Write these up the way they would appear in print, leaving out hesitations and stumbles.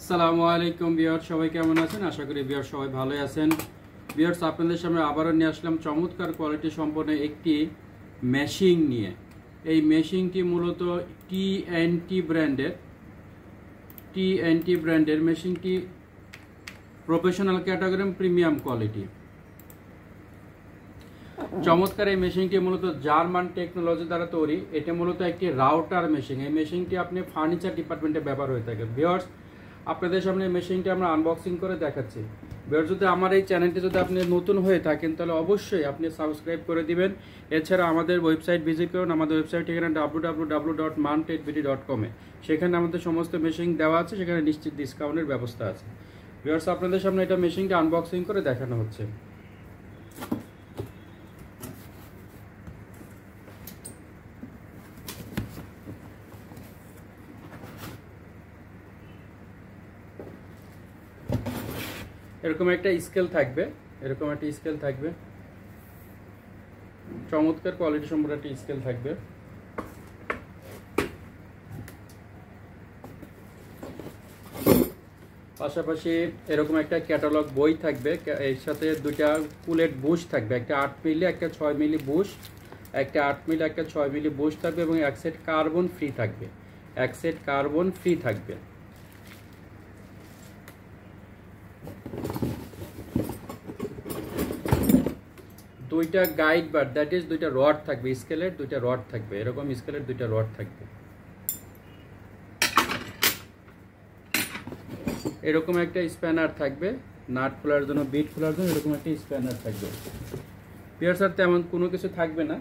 আসসালামু আলাইকুম ভিউয়ার্স, সবাই কেমন আছেন? আশা করি ভিউয়ার্স সবাই ভালোই আছেন। ভিউয়ার্স, আপনাদের সামনে আবারও নিয়ে আসলাম চমৎকার কোয়ালিটি সম্পন্ন একটি মেশিং নিয়ে। এই মেশিংটি মূলত টিএনটি ব্র্যান্ডের মেশিংটি প্রফেশনাল ক্যাটাগরি প্রিমিয়াম কোয়ালিটি। চমৎকার এই মেশিনটি মূলত জার্মান টেকনোলজি দ্বারা তৈরি। এটা মূলত একটি রাউটার মেশিন। এই মেশিনটি আপনি ফার্নিচার ডিপার্টমেন্টে ব্যবহার হয়ে থাকে। ভিউয়ার্স, আপনাদের সামনে এই মেশিনটি আমরা আনবক্সিং করে দেখাচ্ছি। ভিউয়ার্স, যদি আমার এই চ্যানেলটি যদি আপনি নতুন হয়ে থাকেন তাহলে অবশ্যই আপনি সাবস্ক্রাইব করে দিবেন। এছাড়া আমাদের ওয়েবসাইট ভিজিট করুন। আমাদের ওয়েবসাইট ঠিকানা www.mountedbd.com। সেখানে আমাদের সমস্ত মেশিন দেওয়া আছে, সেখানে নিশ্চিত ডিসকাউন্টের ব্যবস্থা আছে। ভিউয়ার্স, আপনাদের সামনে এটা মেশিনটি আনবক্সিং করে দেখানো হচ্ছে। এরকম একটা স্কেল থাকবে, চমৎকার কোয়ালিটি সম্পন্ন একটা স্কেল থাকবে। পাশাপাশি এরকম একটা ক্যাটালগ বই থাকবে। এর সাথে দুইটা কুলেট বুশ থাকবে, একটা 8 মিলি একটা 6 মিলি বুশ, একটা 8 মিলি একটা 6 মিলি বুশ থাকবে এবং এক সেট কার্বন ফ্রি থাকবে। দুইটা গাইড বার, দ্যাট ইজ দুইটা রড থাকবে, স্কেলের দুইটা রড থাকবে, এরকম স্কেলের দুইটা রড থাকবে। এরকম একটা স্প্যানার থাকবে, নাট খোলার জন্য, বিট খোলার জন্য এরকম একটা স্প্যানার থাকবে। ভিউয়ার্স, আর তেমন কোনো কিছু থাকবে না।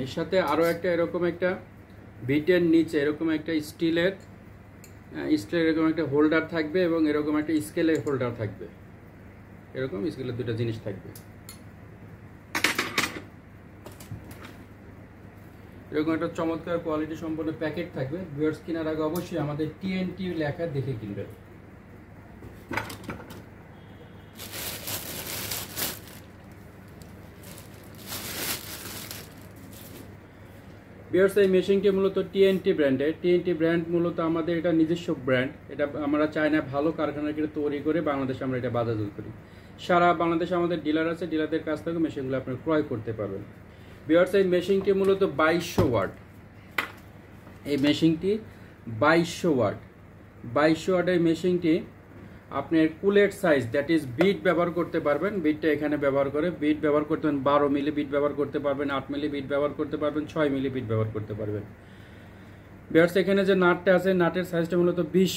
এর সাথে আরো একটা এরকম একটা বিটের নিচে এরকম একটা স্টিলের এরকম একটা হোল্ডার থাকবে এবং এরকম একটা স্কেলের হোল্ডার থাকবে। এরকম স্কেলের দুটো জিনিস থাকবে। এরকম একটা চমৎকার কোয়ালিটি সম্পন্ন প্যাকেট থাকবে। ভিউয়ার্স, কেনার আগে অবশ্যই আমাদের টিএনটি লেখা দেখে কিনবেন। ভিউয়ার্স, এই মেশিনটি মূলত টিএনটি ব্র্যান্ডের। টিএনটি ব্র্যান্ড মূলত আমাদের এটা নিজস্ব ব্র্যান্ড। এটা আমরা চায়না ভালো কারখানা থেকে তৈরি করে বাংলাদেশে আমরা এটা বাজারজাত করি। সারা বাংলাদেশে আমাদের ডিলার আছে, ডিলারদের কাছ থেকে মেশিনগুলো আপনি ক্রয় করতে পারবেন। ভিউয়ার্স, এই মেশিনটি মূলত 2200 ওয়াট। এই মেশিনটি 2200 ওয়াট। এই মেশিনটি আপনার কুলেট সাইজ, দ্যাট ইজ বিট ব্যবহার করতে পারবেন। বিটটা এখানে ব্যবহার করতে পারবেন 12 মিলি বিট ব্যবহার করতে পারবেন, 8 মিলি বিট ব্যবহার করতে পারবেন, 6 মিলি বিট ব্যবহার করতে পারবেন। ভিউয়ার্স, এখানে যে নাটটা আছে, নাটের সাইজটা মূলত 20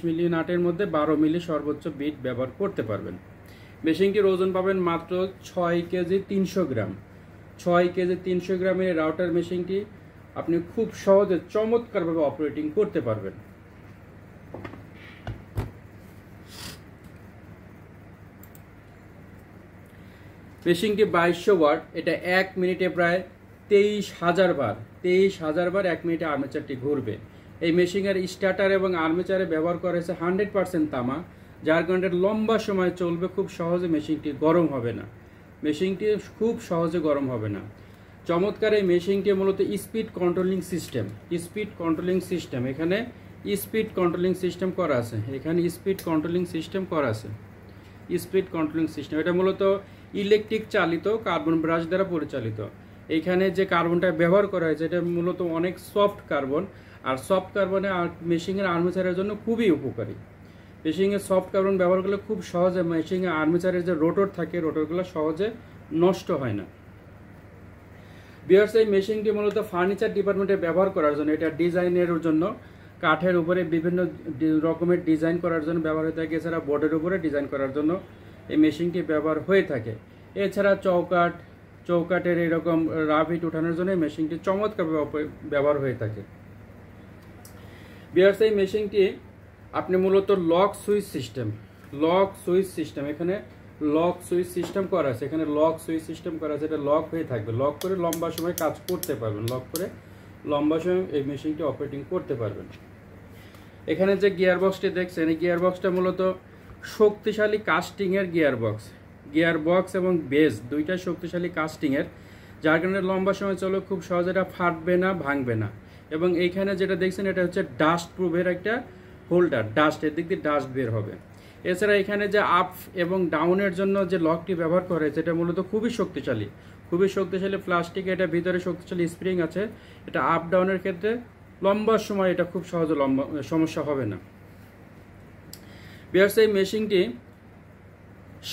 মিলি নাটের মধ্যে 12 মিলি সর্বোচ্চ বিট ব্যবহার করতে পারবেন। মেশিনটির ওজন পাবেন মাত্র 6 কেজি 300 গ্রাম। 6 কেজি 300 গ্রামের রাউটার মেশিনটি আপনি খুব সহজে চমৎকারভাবে অপারেটিং করতে পারবেন। মেশিনটি 2200 ওয়াট। এটা 1 মিনিটে প্রায় 23,000 বার 1 মিনিটে আর্মেচারটি ঘুরবে। এই মেশিনের স্টার্টার এবং আর্মেচারে ব্যবহার করা হয়েছে 100% তামা, যার কারণে লম্বা সময় চলবে। খুব সহজে মেশিনটি গরম হবে না। চমৎকার এই মেশিনটি মূলত স্পিড কন্ট্রোলিং সিস্টেম। এখানে স্পিড কন্ট্রোলিং সিস্টেম করা আছে। এটা মূলত ইলেকট্রিক চালিত, কার্বন ব্রাশ দ্বারা পরিচালিত। এখানে যে কার্বনটা ব্যবহার করা হয়েছে এটা মূলত অনেক সফট কার্বন, আর সফট কার্বনে মেশিনের আর্মেচারের জন্য খুবই উপকারী। মেশিনের সফট কার্বন ব্যবহার করলে খুব সহজে মেশিনের আর্মেচারের যে রোটর থাকে, রোটরগুলো সহজে নষ্ট হয় না। ভিউয়ার্স, এই মেশিনটি মূলত ফার্নিচার ডিপার্টমেন্টে ব্যবহার করার জন্য, এটা ডিজাইনের জন্য, কাঠের উপরে বিভিন্ন রকমের ডিজাইন করার জন্য ব্যবহার হয়ে থাকে। এছাড়া বোর্ডের উপরে ডিজাইন করার জন্য এই মেশিনটি ব্যবহার হয়ে থাকে। এছাড়া চৌকাটের এরকম রাফ হিট ওঠানোর জন্য এই মেশিনটি চমৎকারভাবে ব্যবহার হয়ে থাকে। ভিউয়ার্স, এই মেশিনটি আপনি মূলত লক সুইচ সিস্টেম, এখানে লক সুইচ সিস্টেম করা আছে। এটা লক হয়ে থাকবে। লক করে লম্বা সময় কাজ করতে পারবেন। এই মেশিনটি অপারেটিং করতে পারবেন। এখানে যে গিয়ারবক্সটি দেখছেন, এই গিয়ারবক্সটা মূলত শক্তিশালী কাস্টিং এর গিয়ারবক্স। গিয়ার বক্স এবং বেস দুইটা শক্তিশালী কাস্টিংয়ের, যার কারণে লম্বা সময় চলো খুব সহজে এটা ফাটবে না, ভাঙবে না। এবং এইখানে যেটা দেখছেন এটা হচ্ছে ডাস্ট প্রুফের একটা হোল্ডার, ডাস্ট এর দিক দিয়ে ডাস্ট বের হবে। এছাড়া এখানে যে আপ এবং ডাউনের জন্য যে লকটি ব্যবহার করা হয়েছে এটা মূলত খুবই শক্তিশালী প্লাস্টিক, এটা ভিতরে শক্তিশালী স্প্রিং আছে। এটা আপ ডাউনের ক্ষেত্রে লম্বা সময় এটা খুব সহজে সমস্যা হবে না। ভিউয়ার্স, এই মেশিনটি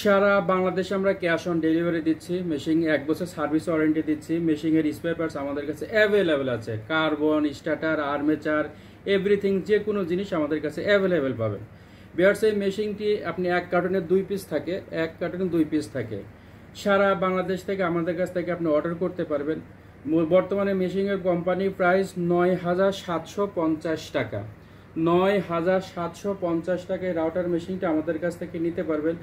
সারা বাংলাদেশে আমরা ক্যাশ অন ডেলিভারি দিচ্ছি। মেশিন 1 বছর সার্ভিস ওয়ারেন্টি দিচ্ছি। মেশিনের স্পেয়ার পার্টস আমাদের কাছে অ্যাভেলেবেল আছে, কার্বন, স্টার্টার, আর্মেচার, এভরিথিং, যে কোনো জিনিস আমাদের কাছে অ্যাভেলেবেল পাবেন। ভিউয়ার্স, এই মেশিনটি আপনি 1 কার্টনে 2 পিস থাকে, 1 কার্টনে 2 পিস থাকে। সারা বাংলাদেশ থেকে আমাদের কাছ থেকে আপনি অর্ডার করতে পারবেন। বর্তমানে মেশিনের কোম্পানি প্রাইস 9,750 টাকা। 9,750 টাকায় রাউটার মেশিনটা আমাদের কাছ থেকে নিতে পারবেন।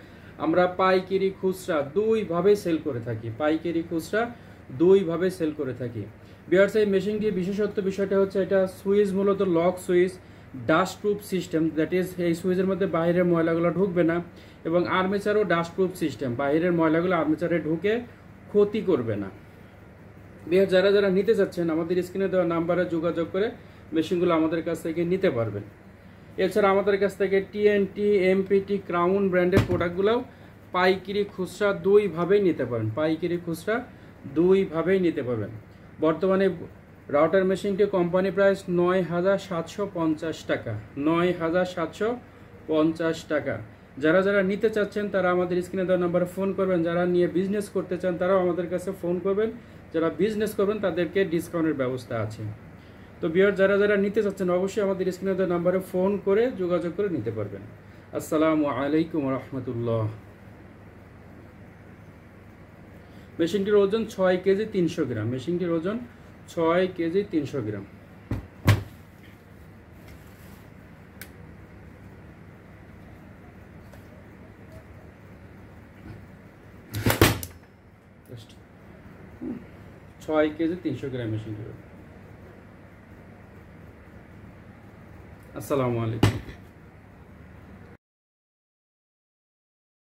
আমরা পাইকারি খুচরা দুইভাবেই সেল করে থাকি, সেল করে থাকি। ভিউয়ার্স, এই মেশিনটির বিশেষত্ব বিষয়টা হচ্ছে এটা সুইচ মূলত lock switch, dust proof system, that is এই সুইচের মধ্যে বাইরের ময়লাগুলো ঢুকবে না। এবং আর্মেচারও ডাস্ট প্রুফ সিস্টেম, বাইরের ময়লাগুলো আর্মেচারে ঢুকে ক্ষতি করবে না। ভিউয়ার্স, যারা নিতে চাচ্ছেন আমাদের স্ক্রিনে দেওয়া নাম্বারে যোগাযোগ করে মেশিনগুলো আমাদের কাছ থেকে নিতে পারবেন। এছাড়া আমাদের কাছ থেকে টিএনটি, এমপিটি, ক্রাউন ব্র্যান্ডের প্রোডাক্টগুলোও পাইকারি খুচরা দুইভাবেই নিতে পারবেন। বর্তমানে রাউটার মেশিনটি কোম্পানি প্রাইস 9,750 টাকা। 9,750 টাকা। যারা নিতে চাচ্ছেন তারা আমাদের স্ক্রিনে দেওয়া নাম্বারে ফোন করবেন। যারা নিয়ে বিজনেস করতে চান তারাও আমাদের কাছে ফোন করবেন। যারা বিজনেস করবেন তাদেরকে ডিসকাউন্টের ব্যবস্থা আছে। তো ভিউয়ার্স, যারা নিতে চাচ্ছেন অবশ্যই আমাদের স্ক্রিনে দেওয়া নাম্বারে ফোন করে যোগাযোগ করে নিতে পারবেন। আসসালামু আলাইকুম রাহমাতুল্লাহ। মেশিনটির ওজন 6 কেজি 300 গ্রাম। মেশিনটির ওজন 6 কেজি 300 গ্রাম। মেশিনটির। আসসালামু আলাইকুম।